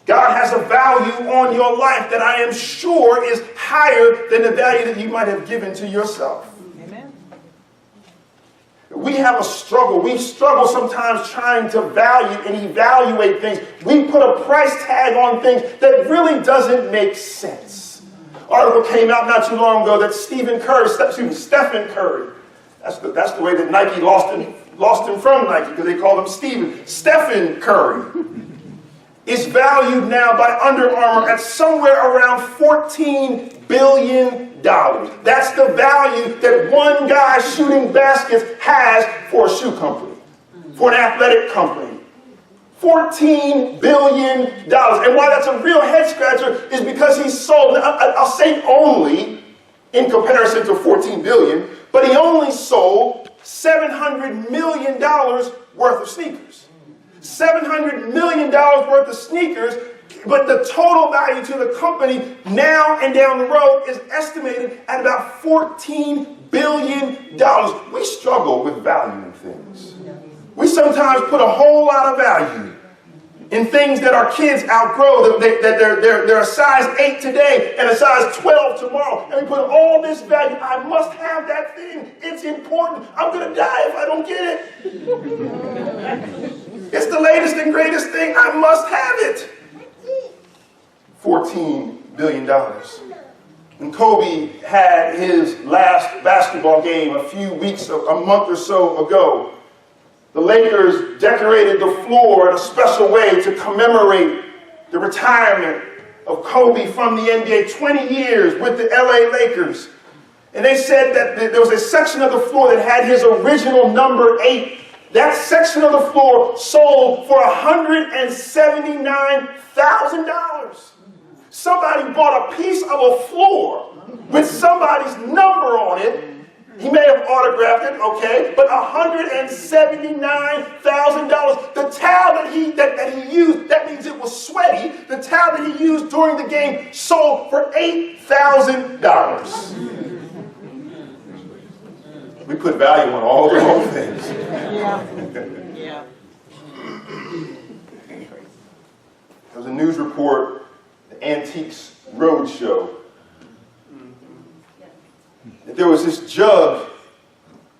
God has a value on your life that I am sure is higher than the value that you might have given to yourself. Amen. We have a struggle. We struggle sometimes trying to value and evaluate things. We put a price tag on things that really doesn't make sense. An article came out not too long ago that Stephen Curry, Stephen Curry, that's the way that Nike lost him from Nike, because they called him Stephen Curry, is valued now by Under Armour at somewhere around $14 billion. That's the value that one guy shooting baskets has for a shoe company, for an athletic company. $14 billion. And why that's a real head scratcher is because he sold, I'll say only in comparison to $14 billion, but he only sold $700 million worth of sneakers. $700 million worth of sneakers, but the total value to the company now and down the road is estimated at about $14 billion. We struggle with valuing things. We sometimes put a whole lot of value in things that our kids outgrow, that they're a size 8 today and a size 12 tomorrow. And we put all this value. I must have that thing. It's important. I'm going to die if I don't get it. It's the latest and greatest thing. I must have it. $14 billion. When Kobe had his last basketball game a month or so ago, the Lakers decorated the floor in a special way to commemorate the retirement of Kobe from the NBA, 20 years with the LA Lakers. And they said that there was a section of the floor that had his original number 8. That section of the floor sold for $179,000. Somebody bought a piece of a floor with somebody's number on it. He may have autographed it, okay, but $179,000. The towel that he used, that means it was sweaty. The towel that he used during the game sold for $8,000. We put value on all the wrong things. Yeah. There was a news report, the Antiques Roadshow, that there was this jug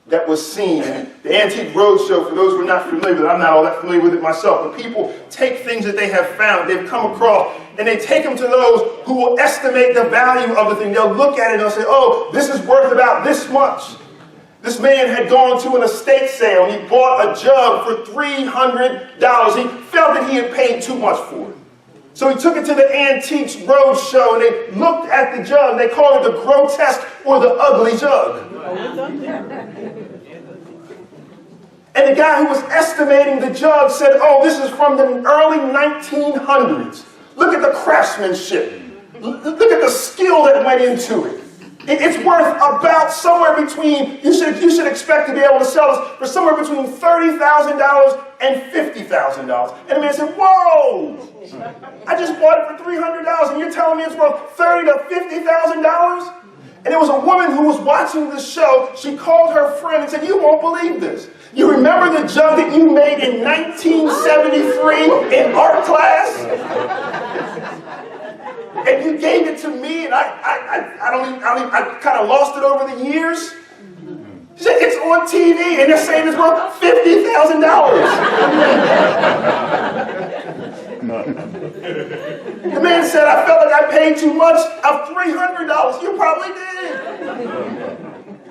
that was seen. The Antique Roadshow, for those who are not familiar with it, I'm not all that familiar with it myself, but people take things that they have found, they've come across, and they take them to those who will estimate the value of the thing. They'll look at it and they'll say, oh, this is worth about this much. This man had gone to an estate sale and he bought a jug for $300. He felt that he had paid too much for it. So he took it to the Antiques Roadshow and they looked at the jug. They called it the grotesque or the ugly jug. And the guy who was estimating the jug said, oh, this is from the early 1900s. Look at the craftsmanship. Look at the skill that went into it. It's worth about somewhere between, you should expect to be able to sell this for somewhere between $30,000 and $50,000. And the man said, whoa, I just bought it for $300 and you're telling me it's worth $30,000 to $50,000? And there was a woman who was watching the show. She called her friend and said, you won't believe this. You remember the jug that you made in 1973 in art class? And you gave it to me, and I kind of lost it over the years. She said, it's on TV, and they're saying it's worth $50,000. The man said, I felt like I paid too much of $300. You probably did.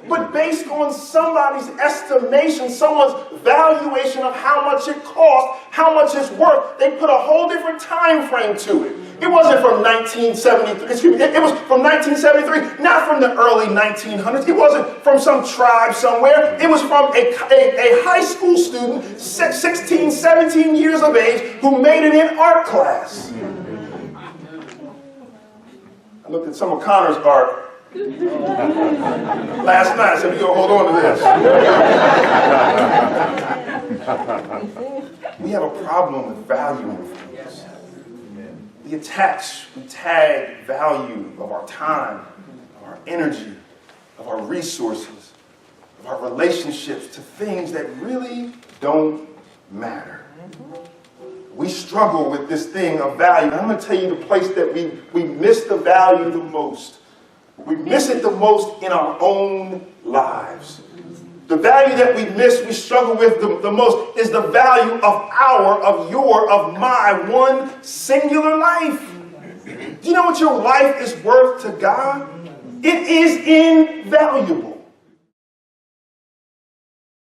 But based on somebody's estimation, someone's valuation of how much it costs, how much it's worth, they put a whole different time frame to it. It wasn't from 1973, it was from 1973, not from the early 1900s. It wasn't from some tribe somewhere. It was from a high school student, 16, 17 years of age, who made it in art class. I looked at some of Connor's art last night. I said, we're going to hold on to this. We have a problem with valuing things. We tag value of our time, of our energy, of our resources, of our relationships to things that really don't matter. We struggle with this thing of value. And I'm going to tell you the place that we miss the value the most. We miss it the most in our own lives. The value that we miss, we struggle with the most, is the value of your, of my one singular life. Do you know what your life is worth to God? It is invaluable.